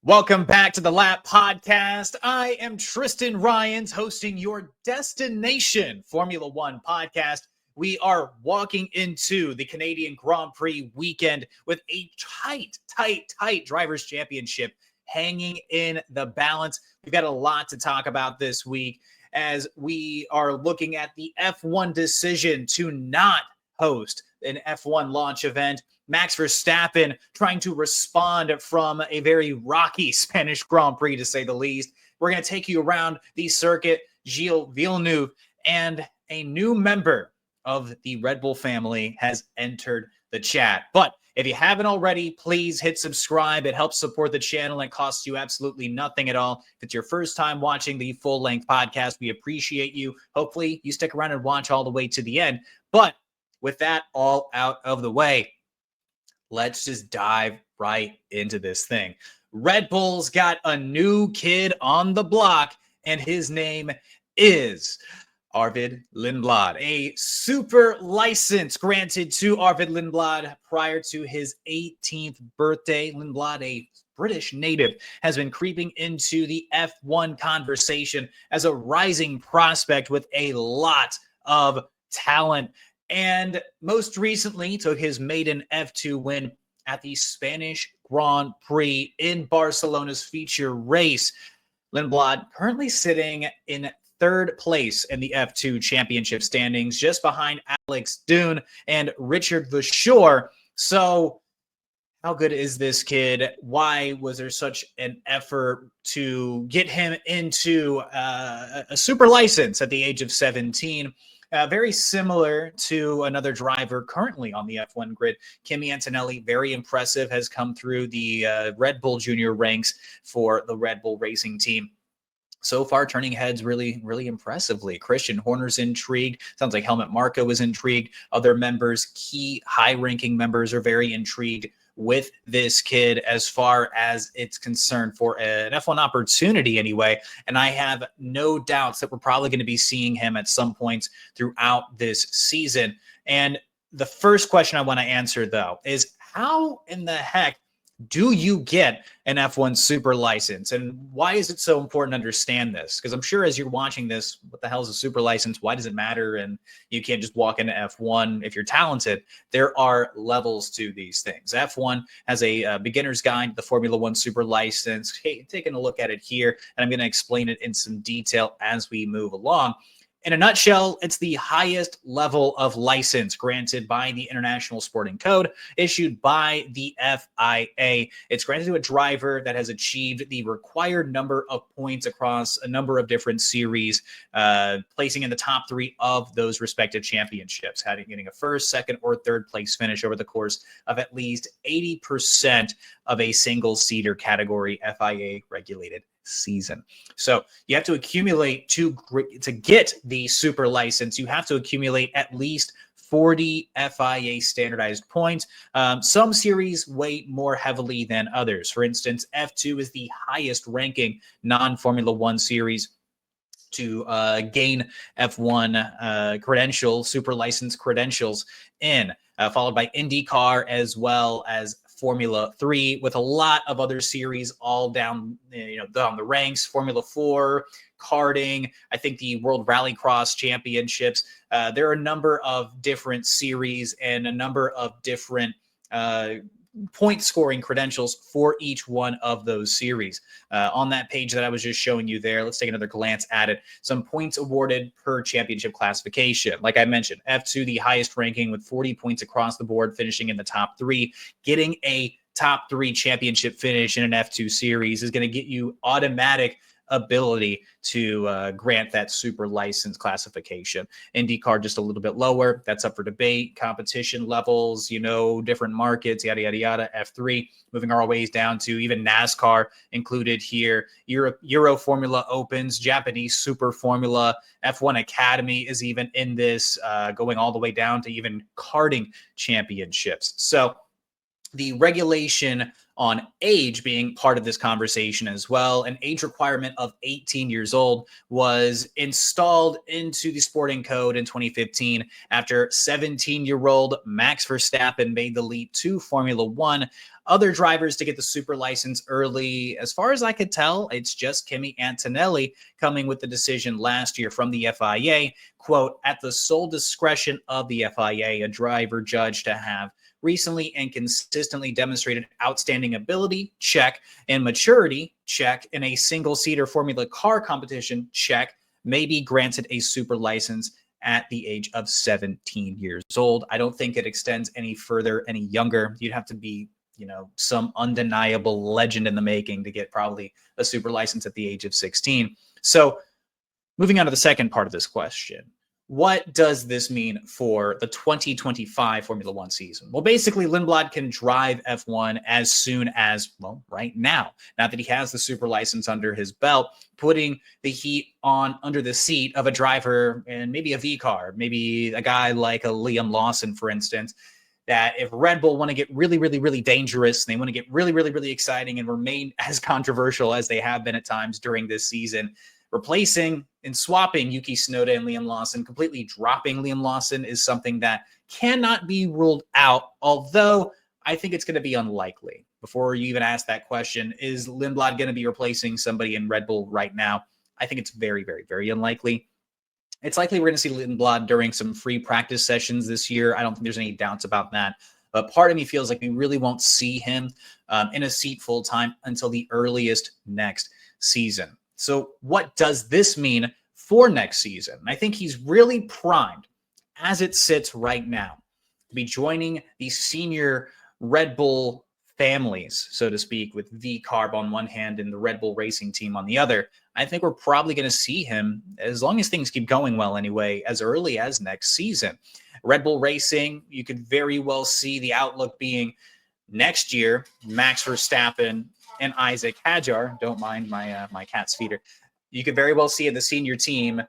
Welcome back to the Lap Podcast. I am Tristan Ryans, hosting your Destination Formula One podcast. We are walking into the Canadian Grand Prix weekend with a tight Drivers' Championship hanging in the balance. We've got a lot to talk about this week as we are looking at the F1 decision to not host an F1 launch event. Max Verstappen trying to respond from a very rocky Spanish Grand Prix, to say the least. We're going to take you around the circuit, Gilles Villeneuve, and a new member of the Red Bull family has entered the chat. But if you haven't already, please hit subscribe. It helps support the channel and costs you absolutely nothing at all. If it's your first time watching the full-length podcast, we appreciate you. Hopefully, you stick around and watch all the way to the end. But with that all out of the way, let's just dive right into this thing. Red Bull's got a new kid on the block, and his name is Arvid Lindblad. A super license granted to Arvid Lindblad prior to his 18th birthday. Lindblad, a British native, has been creeping into the F1 conversation as a rising prospect with a lot of talent. And most recently took his maiden F2 win at the Spanish Grand Prix in Barcelona's feature race. Lindblad currently sitting in third place in the F2 championship standings, just behind Alex Dune and Richard Verschoor. So how good is this kid? Why was there such an effort to get him into a super license at the age of 17? Very similar to another driver currently on the F1 grid, Kimi Antonelli. Very impressive, has come through the Red Bull Junior ranks for the Red Bull Racing team. So far, turning heads really impressively. Christian Horner's intrigued. Sounds like Helmut Marko is intrigued. Other members, key high-ranking members, are very intrigued with this kid as far as it's concerned for an F1 opportunity anyway. And I have no doubts that we're probably going to be seeing him at some points throughout this season. And the first question I want to answer, though, is how in the heck do you get an F1 super license? And why is it so important to understand this? Because I'm sure as you're watching this, what the hell is a super license? Why does it matter? And you can't just walk into F1 if you're talented. There are levels to these things. F1 has a beginner's guide to the Formula One super license. Hey, taking a look at it here, and I'm going to explain it in some detail as we move along. In a nutshell, it's the highest level of license granted by the International Sporting Code, issued by the FIA. It's granted to a driver that has achieved the required number of points across a number of different series, placing in the top three of those respective championships, getting a first, second, or third place finish over the course of at least 80% of a single-seater category FIA-regulated season. So you have to accumulate to get the super license. You have to accumulate at least 40 FIA standardized points. Some series weigh more heavily than others. For instance, F2 is the highest ranking non-Formula One series to gain F1 credentials, super license credentials followed by IndyCar as well as Formula 3, with a lot of other series all down the ranks. Formula 4, karting, I think the World Rallycross Championships. There are a number of different series and a number of different point scoring credentials for each one of those series. On that page that I was just showing you there, let's take another glance at it. Some points awarded per championship classification. Like I mentioned, F2, the highest ranking with 40 points across the board, finishing in the top three. Getting a top three championship finish in an F2 series is going to get you automatic ability to grant that super license classification. IndyCar just a little bit lower. That's up for debate. Competition levels, different markets, yada, yada, yada. F3, moving our ways down to even NASCAR included here. Euro Formula Opens, Japanese Super Formula, F1 Academy is even in this, going all the way down to even karting championships. So the regulation on age being part of this conversation as well. An age requirement of 18 years old was installed into the sporting code in 2015 after 17-year-old Max Verstappen made the leap to Formula One other drivers to get the super license early. As far as I could tell, it's just Kimi Antonelli coming with the decision last year from the FIA. Quote, at the sole discretion of the FIA, a driver judged to have recently and consistently demonstrated outstanding ability, check, and maturity, check, in a single-seater Formula car competition, check, may be granted a super license at the age of 17 years old. I don't think it extends any further, any younger. You'd have to be, some undeniable legend in the making to get probably a super license at the age of 16. So moving on to the second part of this question. What does this mean for the 2025 Formula One season? Well, basically, Lindblad can drive F1 as soon as, right now. Now that he has the super license under his belt, putting the heat on under the seat of a driver and maybe a V car, maybe a guy like a Liam Lawson, for instance, that if Red Bull want to get really, really, really dangerous, and they want to get really, really, really exciting and remain as controversial as they have been at times during this season, replacing and swapping Yuki Tsunoda and Liam Lawson, completely dropping Liam Lawson, is something that cannot be ruled out, although I think it's going to be unlikely. Before you even ask that question, is Lindblad going to be replacing somebody in Red Bull right now? I think it's very, very, very unlikely. It's likely we're going to see Lindblad during some free practice sessions this year. I don't think there's any doubts about that. But part of me feels like we really won't see him in a seat full time until the earliest next season. So what does this mean for next season? I think he's really primed as it sits right now to be joining the senior Red Bull families, so to speak, with V-Carb on one hand and the Red Bull racing team on the other. I think we're probably going to see him, as long as things keep going well anyway, as early as next season. Red Bull Racing, you could very well see the outlook being next year, Max Verstappen and Isaac Hadjar. Don't mind my cat's feeder. You could very well see the senior team,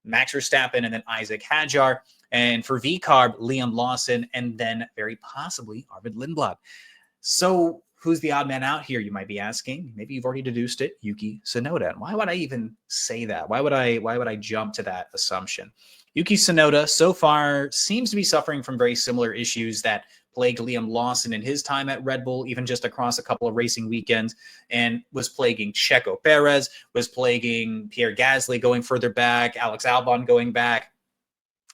Max Verstappen and then Isaac Hadjar. And for V-Carb, Liam Lawson, and then very possibly Arvid Lindblad. So who's the odd man out here, you might be asking? Maybe you've already deduced it, Yuki Tsunoda. And why would I even say that? Why would I jump to that assumption? Yuki Tsunoda so far seems to be suffering from very similar issues that plagued Liam Lawson in his time at Red Bull, even just across a couple of racing weekends, and was plaguing Checo Perez, was plaguing Pierre Gasly going further back, Alex Albon going back,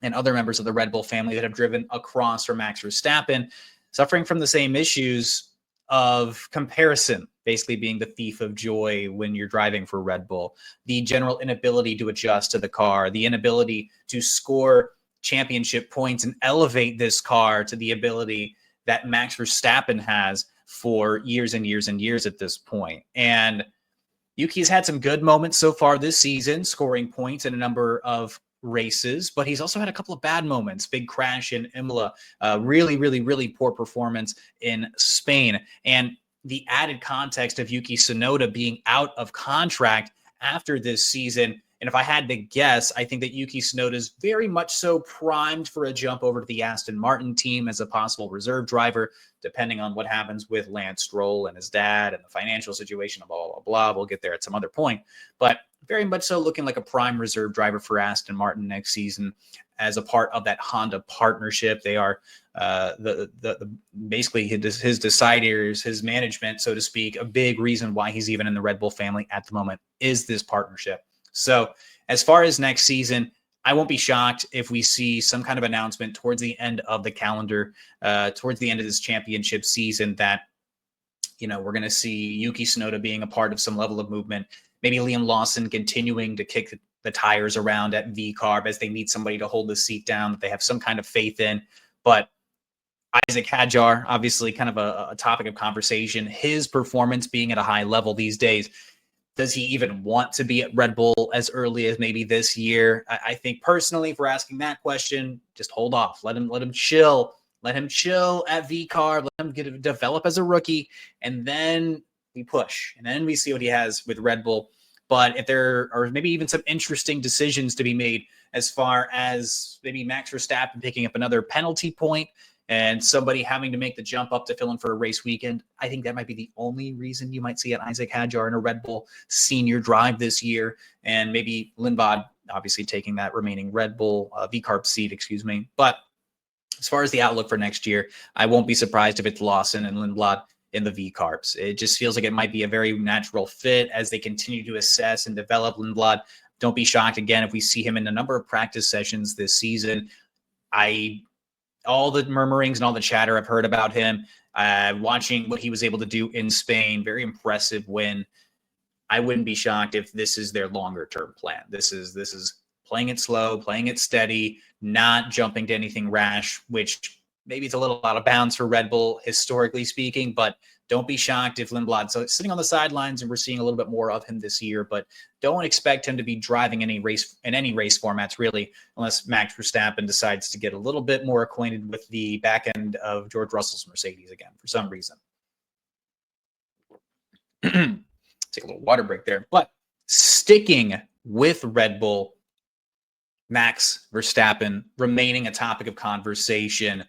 and other members of the Red Bull family that have driven across from Max Verstappen, suffering from the same issues of comparison, basically being the thief of joy when you're driving for Red Bull, the general inability to adjust to the car, the inability to score championship points and elevate this car to the ability that Max Verstappen has for years and years and years at this point. And Yuki's had some good moments so far this season, scoring points in a number of races, but he's also had a couple of bad moments. Big crash in Imola, really, really, really poor performance in Spain. And the added context of Yuki Tsunoda being out of contract after this season. And if I had to guess, I think that Yuki Tsunoda is very much so primed for a jump over to the Aston Martin team as a possible reserve driver, depending on what happens with Lance Stroll and his dad and the financial situation, blah, blah, blah. We'll get there at some other point. But very much so looking like a prime reserve driver for Aston Martin next season as a part of that Honda partnership. They are basically his deciders, his management, so to speak. A big reason why he's even in the Red Bull family at the moment is this partnership. So as far as next season, I won't be shocked if we see some kind of announcement towards the end of the calendar, towards the end of this championship season, that, we're going to see Yuki Tsunoda being a part of some level of movement. Maybe Liam Lawson continuing to kick the tires around at V-Carb as they need somebody to hold the seat down that they have some kind of faith in. But Isaac Hadjar, obviously kind of a topic of conversation, his performance being at a high level these days. Does he even want to be at Red Bull as early as maybe this year? I think personally, if we're asking that question, just hold off. Let him chill. Let him chill at V-Carb. Let him develop as a rookie, and then we push. And then we see what he has with Red Bull. But if there are maybe even some interesting decisions to be made as far as maybe Max Verstappen picking up another penalty point and somebody having to make the jump up to fill in for a race weekend, I think that might be the only reason you might see an Isaac Hadjar in a Red Bull senior drive this year. And maybe Lindblad obviously taking that remaining Red Bull V-Carb seat, But as far as the outlook for next year, I won't be surprised if it's Lawson and Lindblad in the V Carps. It just feels like it might be a very natural fit as they continue to assess and develop Lindblad. Don't be shocked again if we see him in a number of practice sessions this season. All the murmurings and all the chatter I've heard about him, watching what he was able to do in Spain, very impressive win. I wouldn't be shocked if this is their longer term plan. This is playing it slow, playing it steady, not jumping to anything rash, which maybe it's a little out of bounds for Red Bull, historically speaking, but don't be shocked if Lindblad so sitting on the sidelines and we're seeing a little bit more of him this year, but don't expect him to be driving any race in any race formats, really, unless Max Verstappen decides to get a little bit more acquainted with the back end of George Russell's Mercedes again for some reason. Take a little water break there. But sticking with Red Bull, Max Verstappen remaining a topic of conversation.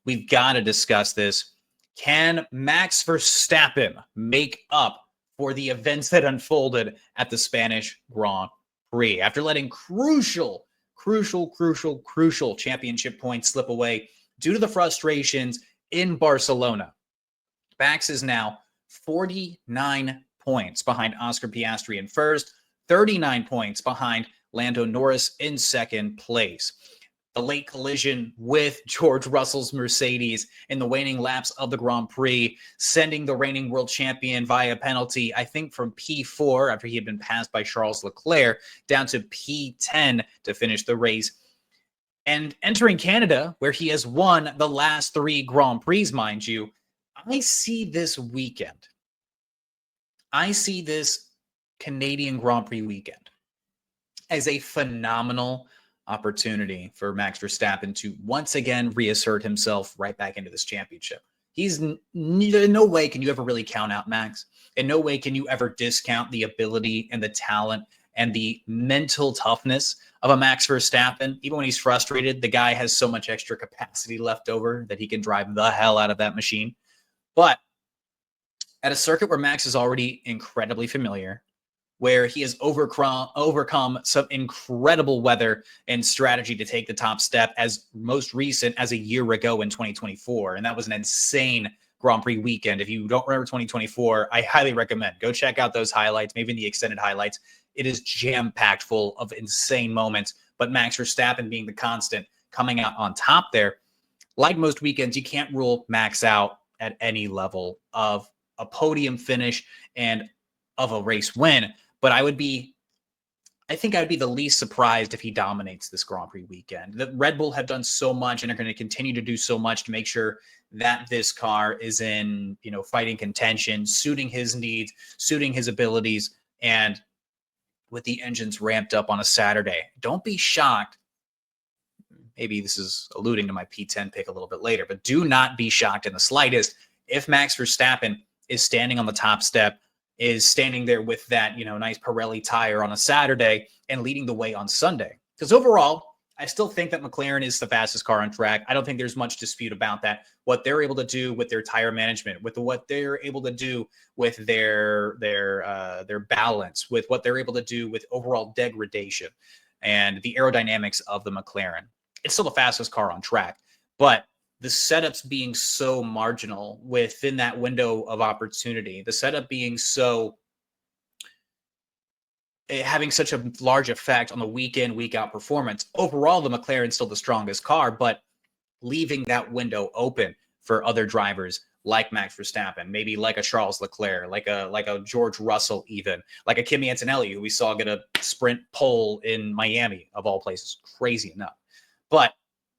We've got to discuss this. Can Max Verstappen make up for the events that unfolded at the Spanish Grand Prix after letting crucial championship points slip away due to the frustrations in Barcelona? Max is now 49 points behind Oscar Piastri in first, 39 points behind Lando Norris in second place. The late collision with George Russell's Mercedes in the waning laps of the Grand Prix, sending the reigning world champion via penalty, I think from P4 after he had been passed by Charles Leclerc, down to P10 to finish the race. And entering Canada, where he has won the last 3 Grand Prix, mind you, I see this Canadian Grand Prix weekend as a phenomenal opportunity for Max Verstappen to once again reassert himself right back into this championship. In no way can you ever really count out Max. In no way can you ever discount the ability and the talent and the mental toughness of a Max Verstappen. Even when he's frustrated, the guy has so much extra capacity left over that he can drive the hell out of that machine. But at a circuit where Max is already incredibly familiar, where he has overcome some incredible weather and strategy to take the top step, as most recent as a year ago in 2024. And that was an insane Grand Prix weekend. If you don't remember 2024, I highly recommend go check out those highlights, maybe the extended highlights. It is jam-packed full of insane moments, but Max Verstappen being the constant, coming out on top there. Like most weekends, you can't rule Max out at any level of a podium finish and of a race win. But I think I would be the least surprised if he dominates this Grand Prix weekend. The Red Bull have done so much and are going to continue to do so much to make sure that this car is in, fighting contention, suiting his needs, suiting his abilities. And with the engines ramped up on a Saturday, don't be shocked. Maybe this is alluding to my P10 pick a little bit later, but do not be shocked in the slightest if Max Verstappen is standing on the top step, is standing there with that, nice Pirelli tire on a Saturday and leading the way on Sunday. Because overall, I still think that McLaren is the fastest car on track. I don't think there's much dispute about that. What they're able to do with their tire management, with what they're able to do with their balance, with what they're able to do with overall degradation and the aerodynamics of the McLaren. It's still the fastest car on track, but the setups being so marginal within that window of opportunity, the setup being having such a large effect on the week in, week out performance. Overall, the McLaren's still the strongest car, but leaving that window open for other drivers like Max Verstappen, maybe like a Charles Leclerc, like a George Russell, even like a Kimi Antonelli, who we saw get a sprint pole in Miami, of all places. Crazy enough. But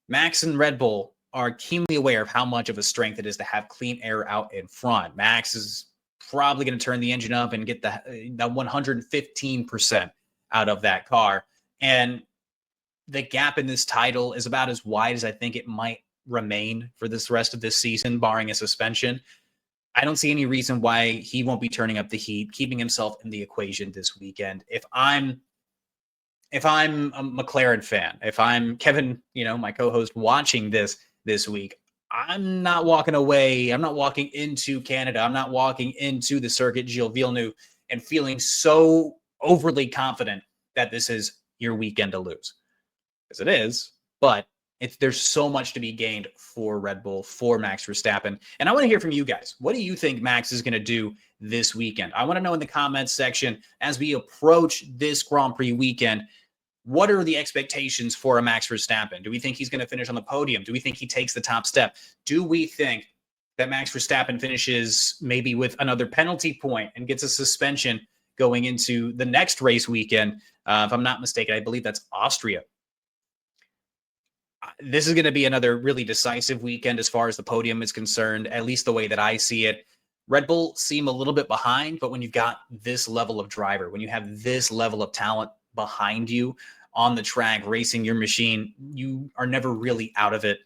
Max and Red Bull are keenly aware of how much of a strength it is to have clean air out in front. Max is probably going to turn the engine up and get the 115% out of that car. And the gap in this title is about as wide as I think it might remain for this rest of this season, barring a suspension. I don't see any reason why he won't be turning up the heat, keeping himself in the equation this weekend. If I'm a McLaren fan, if I'm Kevin, my co-host watching this week, I'm not walking away. I'm not walking into Canada. I'm not walking into the circuit Gilles Villeneuve and feeling so overly confident that this is your weekend to lose. Because it is, but There's so much to be gained for Red Bull, for Max Verstappen. And I want to hear from you guys. What do you think Max is going to do this weekend? I want to know in the comments section as we approach this Grand Prix weekend. What are the expectations for a Max Verstappen? Do we think he's going to finish on the podium? Do we think he takes the top step? Do we think that Max Verstappen finishes maybe with another penalty point and gets a suspension going into the next race weekend? If I'm not mistaken, I believe that's Austria. This is going to be another really decisive weekend as far as the podium is concerned, at least the way that I see it. Red Bull seem a little bit behind, but when you've got this level of driver, when you have this level of talent behind you on the track, racing your machine, you are never really out of it.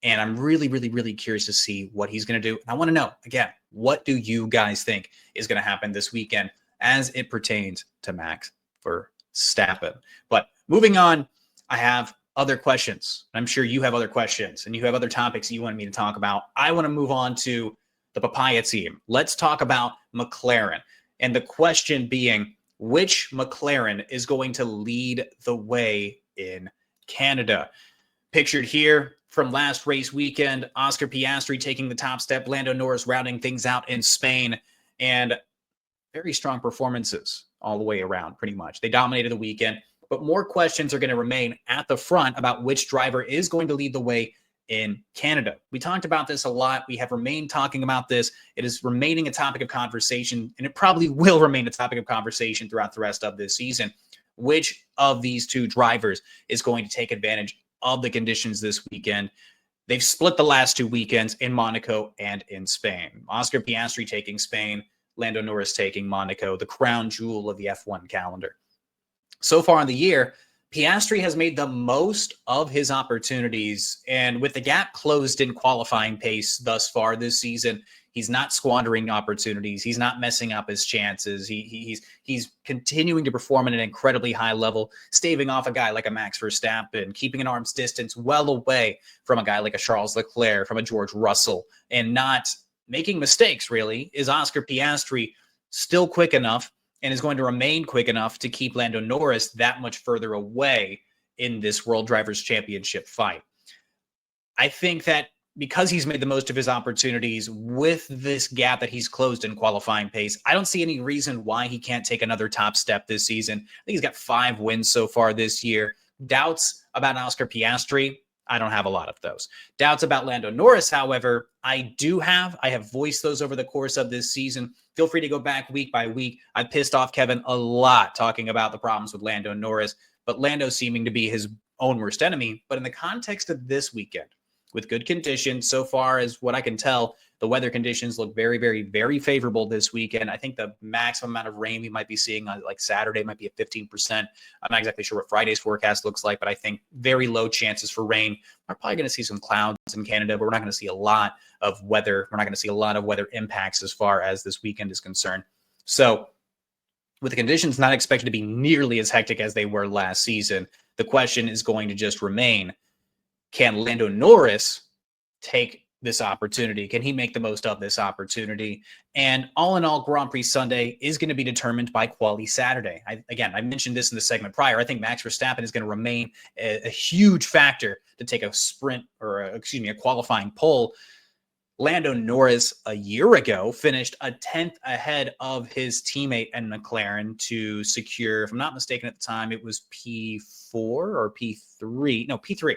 And I'm really, really, really curious to see what he's going to do. And I want to know, again, what do you guys think is going to happen this weekend as it pertains to Max Verstappen? But moving on, I have other questions. I'm sure you have other questions and you have other topics you want me to talk about. I want to move on to the Papaya team. Let's talk about McLaren. And the question being, which McLaren is going to lead the way in Canada? Pictured here from last race weekend, Oscar Piastri taking the top step, Lando Norris rounding things out in Spain, and very strong performances all the way around, pretty much. They dominated the weekend, but more questions are going to remain at the front about which driver is going to lead the way in Canada. We talked about this a lot. We have remained talking about this. It is remaining a topic of conversation, and it probably will remain a topic of conversation throughout the rest of this season. Which of these two drivers is going to take advantage of the conditions this weekend? They've split the last 2 weekends in Monaco and in Spain. Oscar Piastri taking Spain, Lando Norris taking Monaco, the crown jewel of the F1 calendar. So far in the year, Piastri has made the most of his opportunities, and with the gap closed in qualifying pace thus far this season, he's not squandering opportunities. He's not messing up his chances. He's continuing to perform at an incredibly high level, staving off a guy like a Max Verstappen, keeping an arm's distance well away from a guy like a Charles Leclerc, from a George Russell, and not making mistakes, really. Is Oscar Piastri still quick enough and is going to remain quick enough to keep Lando Norris that much further away in this World Drivers' Championship fight? I think that because he's made the most of his opportunities with this gap that he's closed in qualifying pace, I don't see any reason why he can't take another top step this season. I think he's got 5 wins so far this year. Doubts about Oscar Piastri? I don't have a lot of those. Doubts about Lando Norris, however, I do have. I have voiced those over the course of this season. Feel free to go back week by week. I pissed off Kevin a lot talking about the problems with Lando Norris, but Lando seeming to be his own worst enemy. But in the context of this weekend, with good conditions, so far as what I can tell, the weather conditions look very, very, very favorable this weekend. I think the maximum amount of rain we might be seeing on like Saturday might be at 15%. I'm not exactly sure what Friday's forecast looks like, but I think very low chances for rain. We're probably going to see some clouds in Canada, but we're not going to see a lot of weather. We're not going to see a lot of weather impacts as far as this weekend is concerned. So with the conditions not expected to be nearly as hectic as they were last season, the question is going to just remain, can Lando Norris take this opportunity? Can he make the most of this opportunity? And all in all, Grand Prix Sunday is going to be determined by Quali Saturday. I mentioned this in the segment prior. I think Max Verstappen is going to remain a huge factor to take a sprint or a qualifying pole. Lando Norris a year ago finished a 10th ahead of his teammate in McLaren to secure, if I'm not mistaken at the time, it was P4 or P3. No, P3.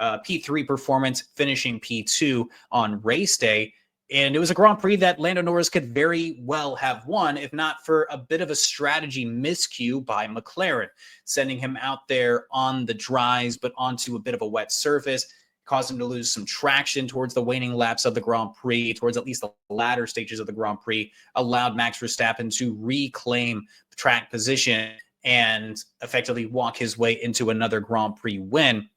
P3 performance, finishing P2 on race day. And it was a Grand Prix that Lando Norris could very well have won, if not for a bit of a strategy miscue by McLaren, sending him out there on the dries, but onto a bit of a wet surface, caused him to lose some traction towards the waning laps of the Grand Prix, towards at least the latter stages of the Grand Prix, allowed Max Verstappen to reclaim the track position and effectively walk his way into another Grand Prix win.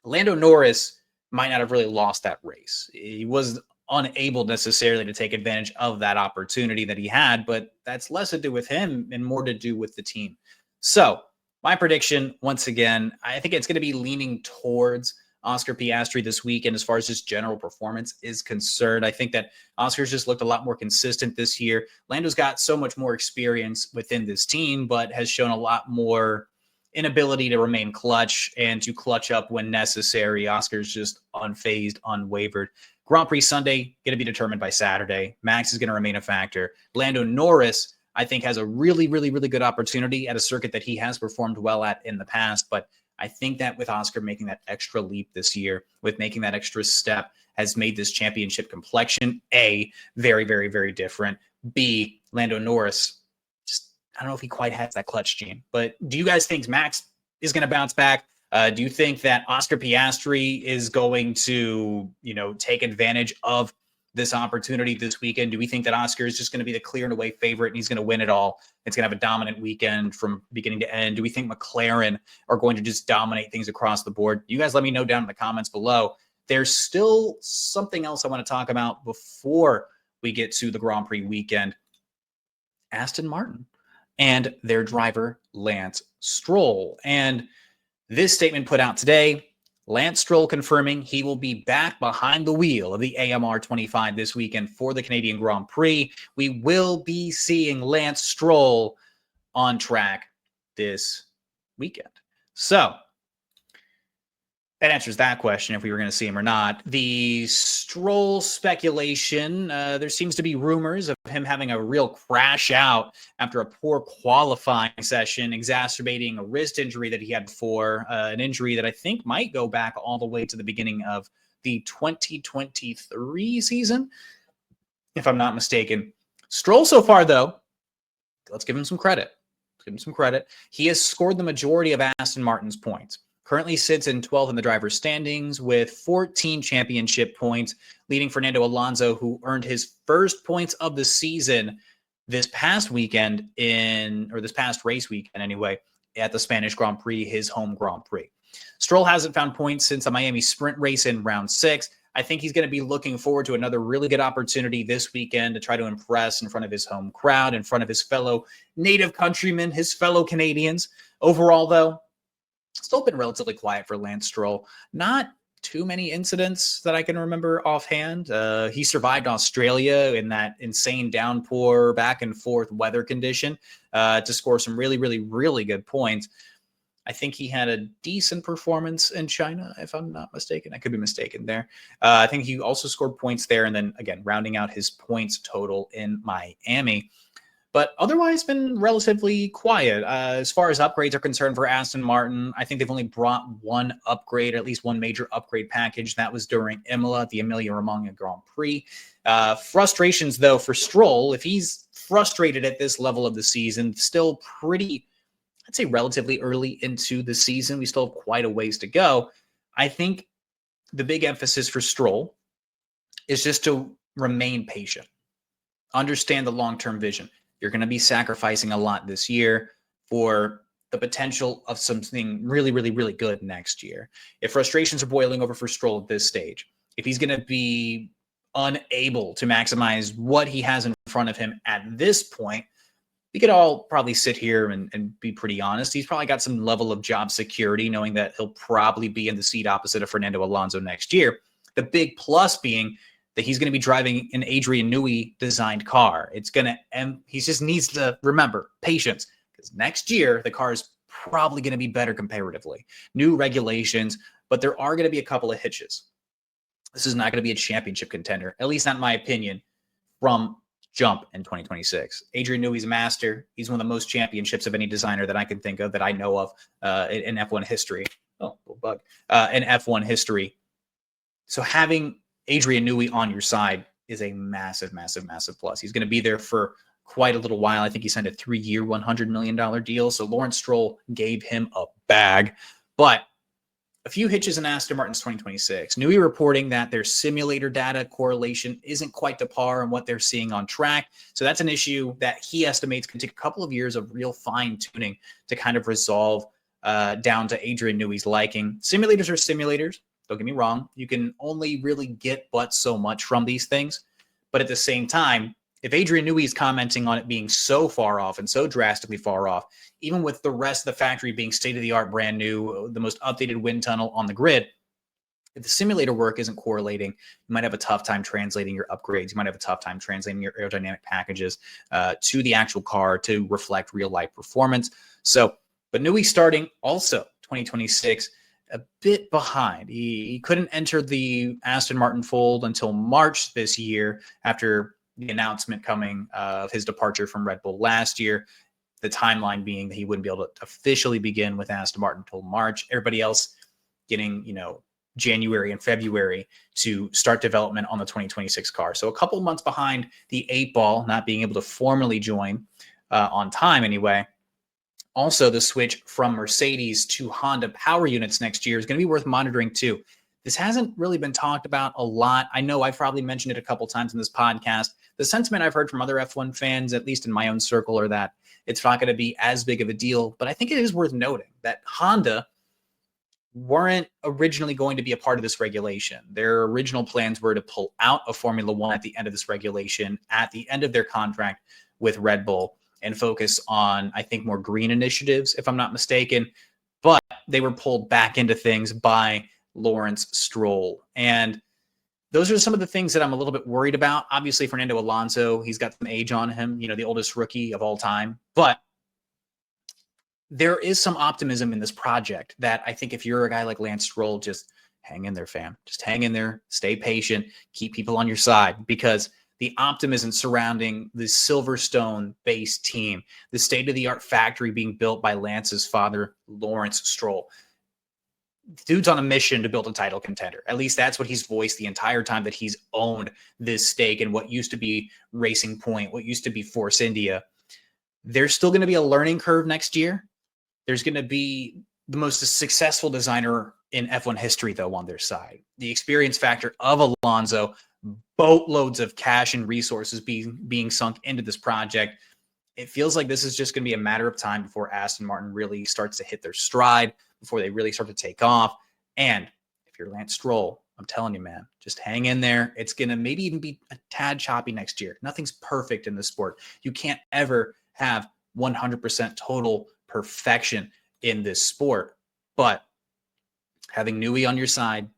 Lando Norris might not have really lost that race. He was unable necessarily to take advantage of that opportunity that he had, but that's less to do with him and more to do with the team. So my prediction, once again, I think it's going to be leaning towards Oscar Piastri this weekend as far as his general performance is concerned. I think that Oscar's just looked a lot more consistent this year. Lando's got so much more experience within this team, but has shown a lot more inability to remain clutch and to clutch up when necessary. Oscar's just unfazed, unwavered. Grand Prix Sunday going to be determined by Saturday. Max is going to remain a factor. Lando Norris, I think, has a really, really, really good opportunity at a circuit that he has performed well at in the past. But I think that with Oscar making that extra leap this year, with making that extra step, has made this championship complexion, A, very, very, very different. B, Lando Norris, just, I don't know if he quite has that clutch gene. But do you guys think Max is going to bounce back? Do you think that Oscar Piastri is going to, take advantage of this opportunity this weekend? Do we think that Oscar is just going to be the clear and away favorite and he's going to win it all? It's going to have a dominant weekend from beginning to end. Do we think McLaren are going to just dominate things across the board? You guys let me know down in the comments below. There's still something else I want to talk about before we get to the Grand Prix weekend. Aston Martin and their driver, Lance Stroll. And this statement put out today, Lance Stroll confirming he will be back behind the wheel of the AMR 25 this weekend for the Canadian Grand Prix. We will be seeing Lance Stroll on track this weekend. So that answers that question, if we were going to see him or not. The Stroll speculation, there seems to be rumors of him having a real crash out after a poor qualifying session, exacerbating a wrist injury that he had before, an injury that I think might go back all the way to the beginning of the 2023 season, if I'm not mistaken. Stroll so far, though, let's give him some credit. He has scored the majority of Aston Martin's points. Currently sits in 12th in the driver's standings with 14 championship points, leading Fernando Alonso, who earned his first points of the season this past race weekend anyway, at the Spanish Grand Prix, his home Grand Prix. Stroll hasn't found points since the Miami sprint race in round 6. I think he's going to be looking forward to another really good opportunity this weekend to try to impress in front of his home crowd, in front of his fellow native countrymen, his fellow Canadians. Overall, though, still been relatively quiet for Lance Stroll. Not too many incidents that I can remember offhand. He survived Australia in that insane downpour, back and forth weather condition to score some really, really, really good points. I think he had a decent performance in China, if I'm not mistaken. I could be mistaken there. I think he also scored points there, and then, again, rounding out his points total in Miami. But otherwise been relatively quiet. As far as upgrades are concerned for Aston Martin, I think they've only brought one upgrade, or at least one major upgrade package. That was during Imola, the Emilia-Romagna Grand Prix. Frustrations, though, for Stroll. If he's frustrated at this level of the season, still pretty, I'd say relatively early into the season. We still have quite a ways to go. I think the big emphasis for Stroll is just to remain patient. Understand the long-term vision. You're going to be sacrificing a lot this year for the potential of something really, really, really good next year. If frustrations are boiling over for Stroll at this stage, if he's going to be unable to maximize what he has in front of him at this point, we could all probably sit here and be pretty honest. He's probably got some level of job security, knowing that he'll probably be in the seat opposite of Fernando Alonso next year. The big plus being that he's going to be driving an Adrian Newey designed car. He just needs to remember patience, because next year the car is probably going to be better comparatively. New regulations, but there are going to be a couple of hitches. This is not going to be a championship contender, at least not in my opinion, from jump in 2026. Adrian Newey's a master. He's one of the most championships of any designer that I can think of, that I know of in F1 history. Oh, little bug. In F1 history. So having Adrian Newey on your side is a massive, massive, massive plus. He's going to be there for quite a little while. I think he signed a 3-year, $100 million deal. So Lawrence Stroll gave him a bag. But a few hitches in Aston Martin's 2026. Newey reporting that their simulator data correlation isn't quite to par on what they're seeing on track. So that's an issue that he estimates can take a couple of years of real fine-tuning to kind of resolve down to Adrian Newey's liking. Simulators are simulators. Don't get me wrong. You can only really get but so much from these things. But at the same time, if Adrian Newey is commenting on it being so far off and so drastically far off, even with the rest of the factory being state-of-the-art, brand new, the most updated wind tunnel on the grid, if the simulator work isn't correlating, you might have a tough time translating your upgrades. You might have a tough time translating your aerodynamic packages to the actual car to reflect real-life performance. So But Newey starting also 2026 a bit behind. He couldn't enter the Aston Martin fold until March this year after the announcement coming of his departure from Red Bull last year. The timeline being that he wouldn't be able to officially begin with Aston Martin until March. Everybody else getting, January and February to start development on the 2026 car. So a couple months behind the 8 ball, not being able to formally join on time anyway. Also, the switch from Mercedes to Honda power units next year is going to be worth monitoring too. This hasn't really been talked about a lot. I know I've probably mentioned it a couple times in this podcast. The sentiment I've heard from other F1 fans, at least in my own circle, are that it's not going to be as big of a deal. But I think it is worth noting that Honda weren't originally going to be a part of this regulation. Their original plans were to pull out of Formula One at the end of this regulation, at the end of their contract with Red Bull, and focus on, I think, more green initiatives, if I'm not mistaken. But they were pulled back into things by Lawrence Stroll. And those are some of the things that I'm a little bit worried about. Obviously, Fernando Alonso, he's got some age on him, the oldest rookie of all time. But there is some optimism in this project that I think if you're a guy like Lance Stroll, just hang in there, fam. Just hang in there, stay patient, keep people on your side, because the optimism surrounding the Silverstone-based team, the state-of-the-art factory being built by Lance's father, Lawrence Stroll. Dude's on a mission to build a title contender. At least that's what he's voiced the entire time that he's owned this stake in what used to be Racing Point, what used to be Force India. There's still going to be a learning curve next year. There's going to be the most successful designer in F1 history, though, on their side. The experience factor of Alonso, boatloads of cash and resources being sunk into this project. It feels like this is just going to be a matter of time before Aston Martin really starts to hit their stride, before they really start to take off. And if you're Lance Stroll, I'm telling you, man, just hang in there. It's going to maybe even be a tad choppy next year. Nothing's perfect in this sport. You can't ever have 100% total perfection in this sport. But having Newey on your side,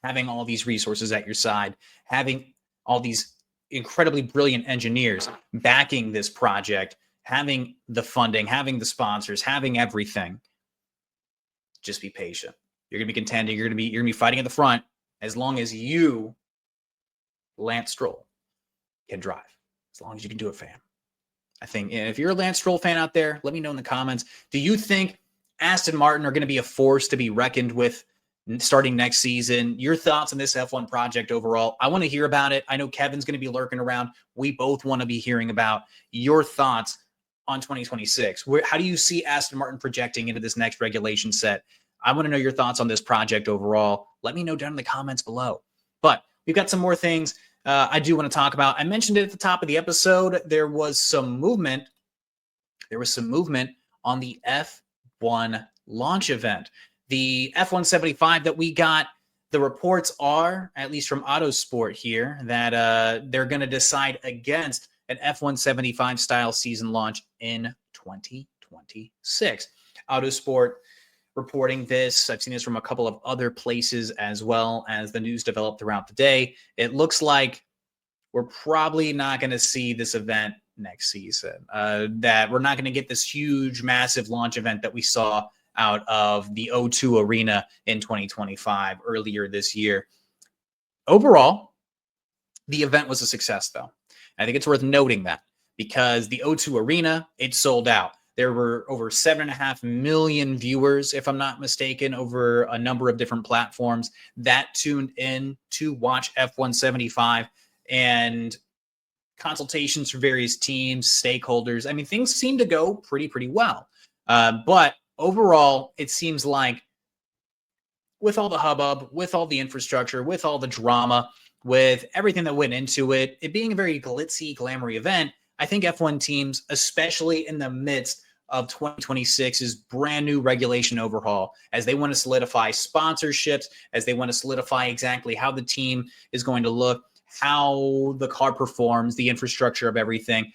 having all these resources at your side, having all these incredibly brilliant engineers backing this project, having the funding, having the sponsors, having everything, just be patient. You're going to be contending. You're going to be fighting at the front as long as you, Lance Stroll, can drive. As long as you can do it, fam. I think if you're a Lance Stroll fan out there, let me know in the comments. Do you think Aston Martin are going to be a force to be reckoned with starting next season? Your thoughts on this F1 project overall? I want to hear about it. I know Kevin's going to be lurking around. We both want to be hearing about your thoughts on 2026. How do you see Aston Martin projecting into this next regulation set? I want to know your thoughts on this project overall. Let me know down in the comments below. But we've got some more things I do want to talk about. I mentioned it at the top of the episode. There was some movement. There was some movement on the F1 launch event. The F175 that we got, the reports are, at least from Autosport here, that they're going to decide against an F175 style season launch in 2026. Autosport reporting this. I've seen this from a couple of other places as well as the news developed throughout the day. It looks like we're probably not going to see this event next season, that we're not going to get this huge, massive launch event that we saw out of the O2 Arena in 2025 earlier this year. Overall, the event was a success, though. I think it's worth noting that because the O2 Arena, it sold out. There were over 7.5 million viewers, if I'm not mistaken, over a number of different platforms that tuned in to watch F175, and consultations for various teams, stakeholders. I mean, things seem to go pretty well. But overall, it seems like with all the hubbub, with all the infrastructure, with all the drama, with everything that went into it, it being a very glitzy, glamoury event, I think F1 teams, especially in the midst of 2026's brand new regulation overhaul, as they want to solidify sponsorships, as they want to solidify exactly how the team is going to look, how the car performs, the infrastructure of everything,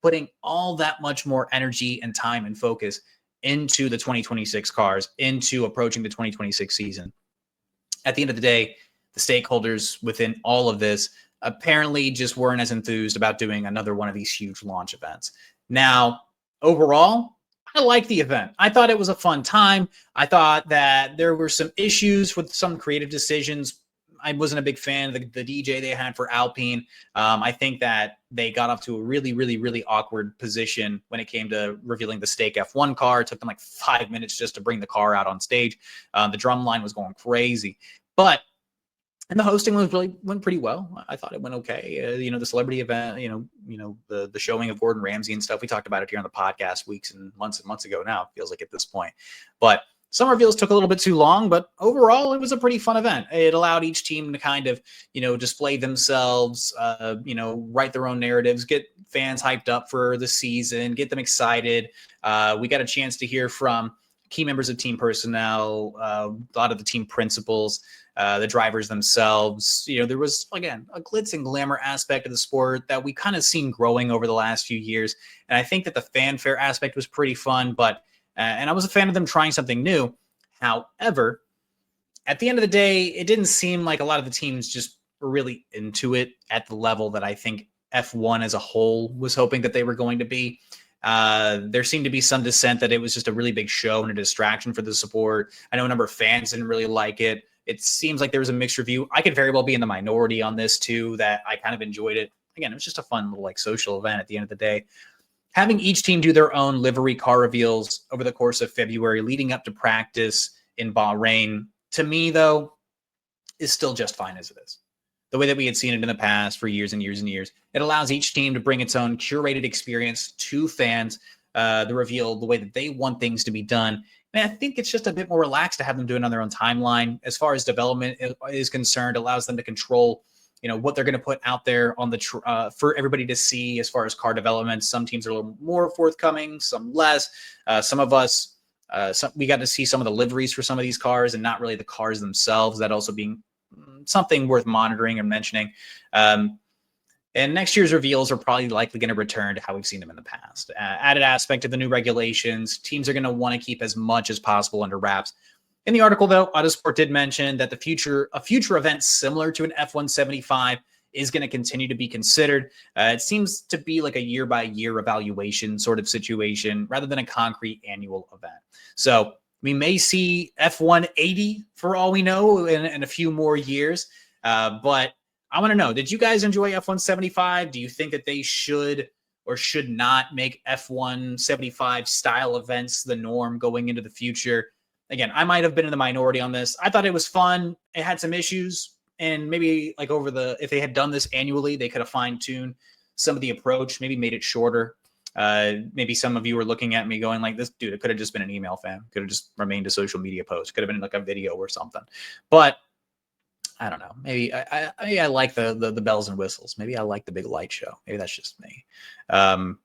putting all that much more energy and time and focus into the 2026 cars, into approaching the 2026 season. At the end of the day, the stakeholders within all of this apparently just weren't as enthused about doing another one of these huge launch events. Now, overall, I liked the event. I thought it was a fun time. I thought that there were some issues with some creative decisions. I wasn't a big fan of the DJ they had for Alpine. I think that they got off to a really, really, really awkward position when it came to revealing the Stake F1 car. It took them like 5 minutes just to bring the car out on stage. The drum line was going crazy. And the hosting went pretty well. I thought it went okay. The celebrity event, the showing of Gordon Ramsay and stuff. We talked about it here on the podcast weeks and months ago now, it feels like at this point. But some reveals took a little bit too long, but overall, it was a pretty fun event. It allowed each team to kind of, display themselves, write their own narratives, get fans hyped up for the season, get them excited. We got a chance to hear from key members of team personnel, a lot of the team principals, the drivers themselves. There was, again, a glitz and glamour aspect of the sport that we kind of seen growing over the last few years. And I think that the fanfare aspect was pretty fun, and I was a fan of them trying something new. However, at the end of the day, it didn't seem like a lot of the teams just were really into it at the level that I think F1 as a whole was hoping that they were going to be. There seemed to be some dissent that it was just a really big show and a distraction for the sport. I know a number of fans didn't really like it. It seems like there was a mixed review. I could very well be in the minority on this too, that I kind of enjoyed it. Again, it was just a fun little social event at the end of the day. Having each team do their own livery car reveals over the course of February leading up to practice in Bahrain, to me, though, is still just fine as it is. The way that we had seen it in the past for years and years and years. It allows each team to bring its own curated experience to fans, the reveal, the way that they want things to be done. And I think it's just a bit more relaxed to have them do it on their own timeline. As far as development is concerned, allows them to control, what they're going to put out there on the for everybody to see as far as car development. Some teams are a little more forthcoming, some less. Some of us, we got to see some of the liveries for some of these cars and not really the cars themselves. That also being something worth monitoring and mentioning. And next year's reveals are probably likely going to return to how we've seen them in the past. Added aspect of the new regulations, teams are going to want to keep as much as possible under wraps. In the article, though, Autosport did mention that a future event similar to an F175 is going to continue to be considered. It seems to be like a year-by-year evaluation sort of situation rather than a concrete annual event. So we may see F180 for all we know in a few more years, but I want to know, did you guys enjoy F175? Do you think that they should or should not make F175 style events the norm going into the future? Again, I might have been in the minority on this. I thought it was fun. It had some issues, and maybe like if they had done this annually, they could have fine-tuned some of the approach, maybe made it shorter. Maybe some of you were looking at me going like, this dude, it could have just been an email fan. Could have just remained a social media post. Could have been like a video or something. But I don't know. Maybe I like the bells and whistles. Maybe I like the big light show. Maybe that's just me. But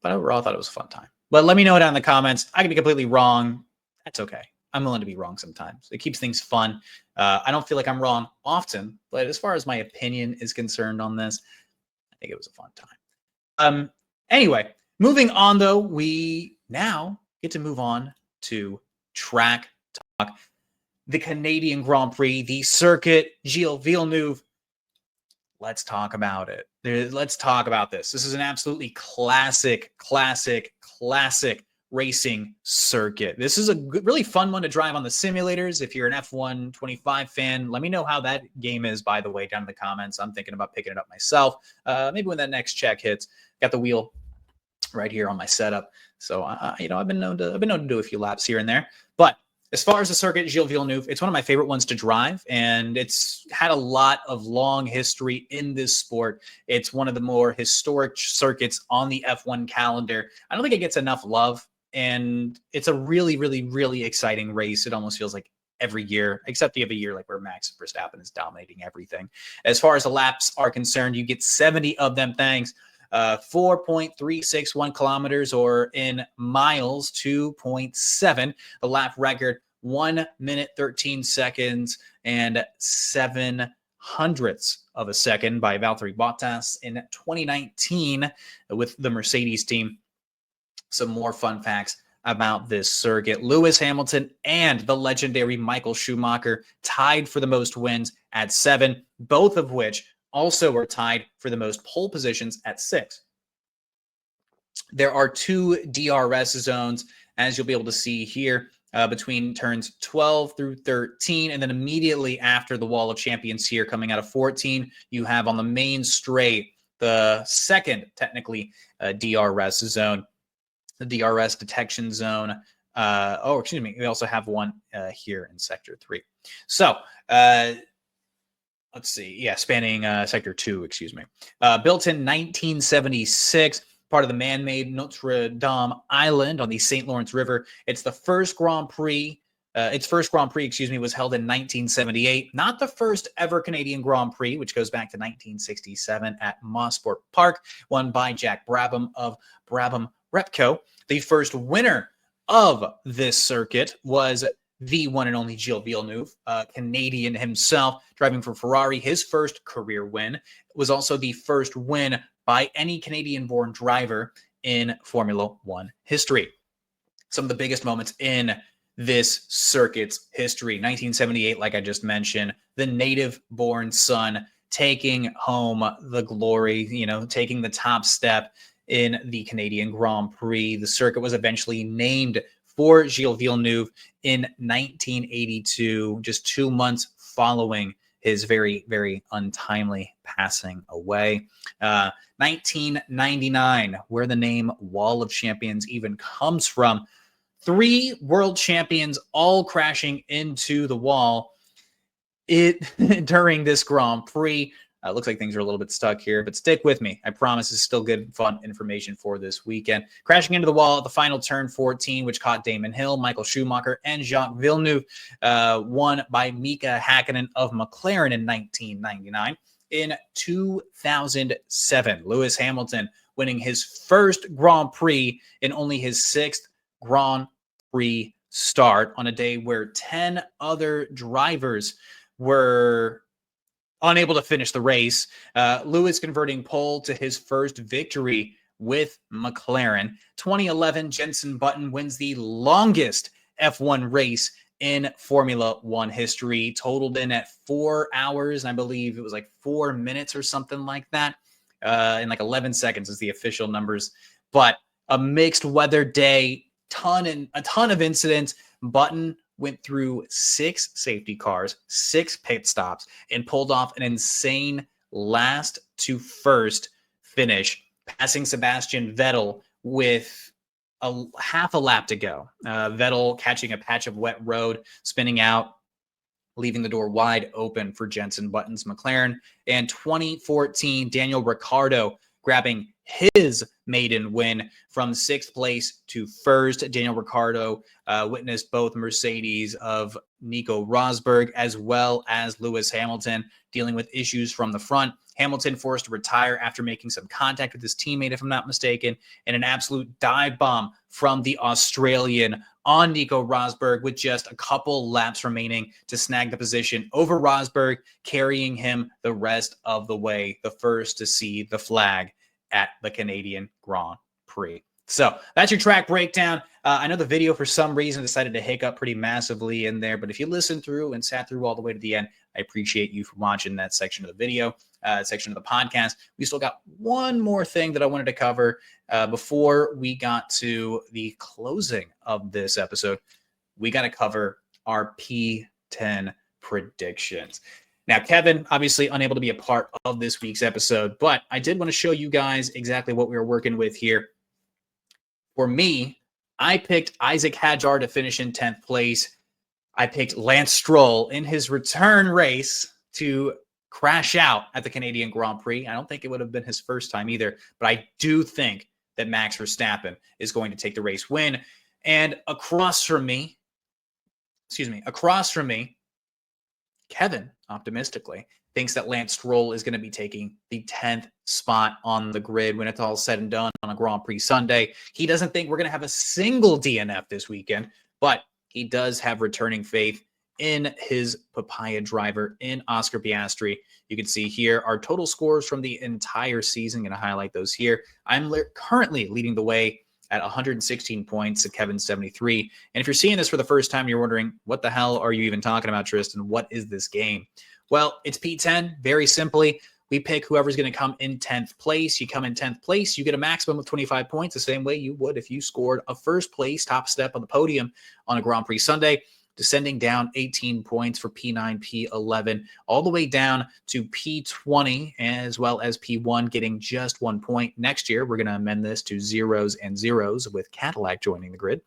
overall, I thought it was a fun time. But let me know down in the comments. I could be completely wrong. That's okay. I'm willing to be wrong sometimes. It keeps things fun. I don't feel like I'm wrong often, but as far as my opinion is concerned on this, I think it was a fun time. Anyway, moving on though, we now get to move on to track talk. The Canadian Grand Prix, the circuit, Gilles Villeneuve. Let's talk about it. Let's talk about this. This is an absolutely classic racing circuit. This is a really fun one to drive on the simulators. If you're an F125 fan, let me know how that game is, by the way, down in the comments. I'm thinking about picking it up myself. Maybe when that next check hits. Got the wheel right here on my setup. So, I've been known to do a few laps here and there. But as far as the circuit, Gilles Villeneuve, it's one of my favorite ones to drive, and it's had a lot of long history in this sport. It's one of the more historic circuits on the F1 calendar. I don't think it gets enough love, and it's a really, really, really exciting race. It almost feels like every year, except you have a year like where Max Verstappen is dominating everything. As far as the laps are concerned, you get 70 of them, thanks. 4.361 kilometers, or in miles, 2.7. The lap record, 1 minute, 13 seconds, and 7 hundredths of a second by Valtteri Bottas in 2019 with the Mercedes team. Some more fun facts about this circuit. Lewis Hamilton and the legendary Michael Schumacher tied for the most wins at 7, both of which also were tied for the most pole positions at 6. There are 2 DRS zones, as you'll be able to see here, between turns 12 through 13. And then immediately after the Wall of Champions here, coming out of 14, you have on the main straight the second, technically, DRS zone, the DRS detection zone. Excuse me. We also have one here in Sector 3. So, let's see. Yeah, spanning Sector 2, excuse me. Built in 1976, part of the man-made Notre Dame Island on the St. Lawrence River. It's the first Grand Prix. Its first Grand Prix, was held in 1978. Not the first ever Canadian Grand Prix, which goes back to 1967 at Mosport Park, won by Jack Brabham of Brabham Repco. The first winner of this circuit was the one and only Gilles Villeneuve, Canadian himself, driving for Ferrari. His first career win was also the first win by any Canadian-born driver in Formula One history. Some of the biggest moments in this circuit's history. 1978, like I just mentioned, the native-born son taking home the glory, taking the top step in the Canadian Grand Prix. The circuit was eventually named for Gilles Villeneuve in 1982, just 2 months following his very, very untimely passing away. 1999, where the name Wall of Champions even comes from. 3 world champions all crashing into the wall during this Grand Prix. Looks like things are a little bit stuck here, but stick with me. I promise it's still good, fun information for this weekend. Crashing into the wall at the final turn 14, which caught Damon Hill, Michael Schumacher, and Jacques Villeneuve, won by Mika Hakkinen of McLaren in 1999. In 2007, Lewis Hamilton winning his first Grand Prix in only his 6th Grand Prix start on a day where 10 other drivers were unable to finish the race. Lewis converting pole to his first victory with McLaren. 2011, Jenson Button wins the longest F1 race in Formula One history, totaled in at 4 hours, and I believe it was like 4 minutes or something like that. In like 11 seconds is the official numbers. But a mixed weather day, a ton of incidents. Button went through 6 safety cars, 6 pit stops, and pulled off an insane last to first finish, passing Sebastian Vettel with half a lap to go. Vettel catching a patch of wet road, spinning out, leaving the door wide open for Jenson Button's McLaren. And 2014, Daniel Ricciardo grabbing his maiden win from 6th place to 1st. Daniel Ricciardo witnessed both Mercedes of Nico Rosberg as well as Lewis Hamilton dealing with issues from the front. Hamilton forced to retire after making some contact with his teammate, if I'm not mistaken, and an absolute dive bomb from the Australian on Nico Rosberg with just a couple laps remaining to snag the position over Rosberg, carrying him the rest of the way, the first to see the flag at the Canadian Grand Prix. So that's your track breakdown. I know the video for some reason decided to hiccup pretty massively in there, but if you listened through and sat through all the way to the end, I appreciate you for watching that section of the video, section of the podcast. We still got one more thing that I wanted to cover before we got to the closing of this episode. We got to cover our P10 predictions. Now, Kevin, obviously unable to be a part of this week's episode, but I did want to show you guys exactly what we were working with here. For me, I picked Isaac Hadjar to finish in 10th place. I picked Lance Stroll in his return race to crash out at the Canadian Grand Prix. I don't think it would have been his first time either, but I do think that Max Verstappen is going to take the race win. And across from me, Kevin, optimistically, thinks that Lance Stroll is going to be taking the 10th spot on the grid when it's all said and done on a Grand Prix Sunday. He doesn't think we're going to have a single DNF this weekend, but he does have returning faith in his papaya driver, in Oscar Piastri. You can see here our total scores from the entire season. I'm going to highlight those here. I'm currently leading the way at 116 points at Kevin's 73. And if you're seeing this for the first time, you're wondering, what the hell are you even talking about, Tristan? What is this game? Well, it's P10, very simply. We pick whoever's going to come in 10th place. You come in 10th place, you get a maximum of 25 points, the same way you would if you scored a first place top step on the podium on a Grand Prix Sunday, descending down 18 points for P9, P11, all the way down to P20, as well as P1 getting just 1 point. Next year, we're going to amend this to zeros and zeros with Cadillac joining the grid.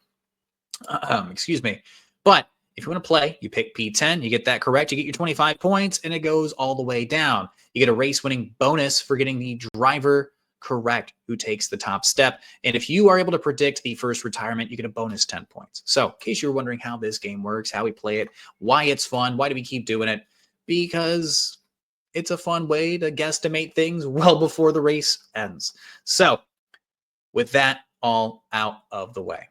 Excuse me. But if you want to play, you pick P10, you get that correct, you get your 25 points, and it goes all the way down. You get a race-winning bonus for getting the driver correct who takes the top step. And if you are able to predict the first retirement, you get a bonus 10 points. So in case you're wondering how this game works, how we play it, why it's fun, why do we keep doing it? Because it's a fun way to guesstimate things well before the race ends. So with that all out of the way,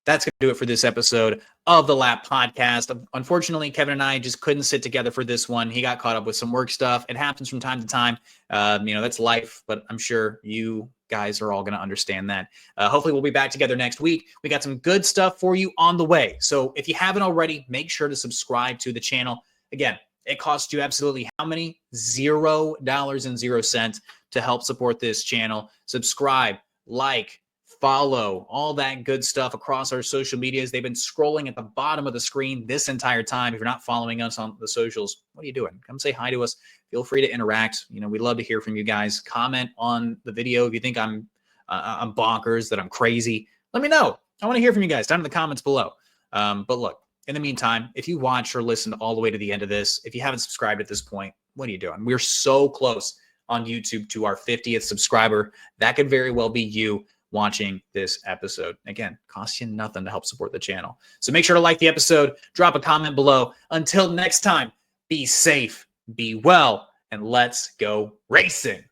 that's going to do it for this episode of the Lap Podcast. Unfortunately, Kevin and I just couldn't sit together for this one. He got caught up with some work stuff. It happens from time to time. That's life, but I'm sure you guys are all going to understand that. Hopefully, we'll be back together next week. We got some good stuff for you on the way. So if you haven't already, make sure to subscribe to the channel. Again, it costs you absolutely how many? $0.00 to help support this channel. Subscribe, like, follow, all that good stuff across our social medias. They've been scrolling at the bottom of the screen this entire time. If you're not following us on the socials, what are you doing? Come say hi to us. Feel free to interact. We'd love to hear from you guys. Comment on the video if you think I'm bonkers, that I'm crazy. Let me know. I want to hear from you guys down in the comments below. But look, in the meantime, if you watched or listened all the way to the end of this, if you haven't subscribed at this point, what are you doing? We're so close on YouTube to our 50th subscriber. That could very well be you watching this episode. Again, costs you nothing to help support the channel. So make sure to like the episode, drop a comment below. Until next time, be safe, be well, and let's go racing.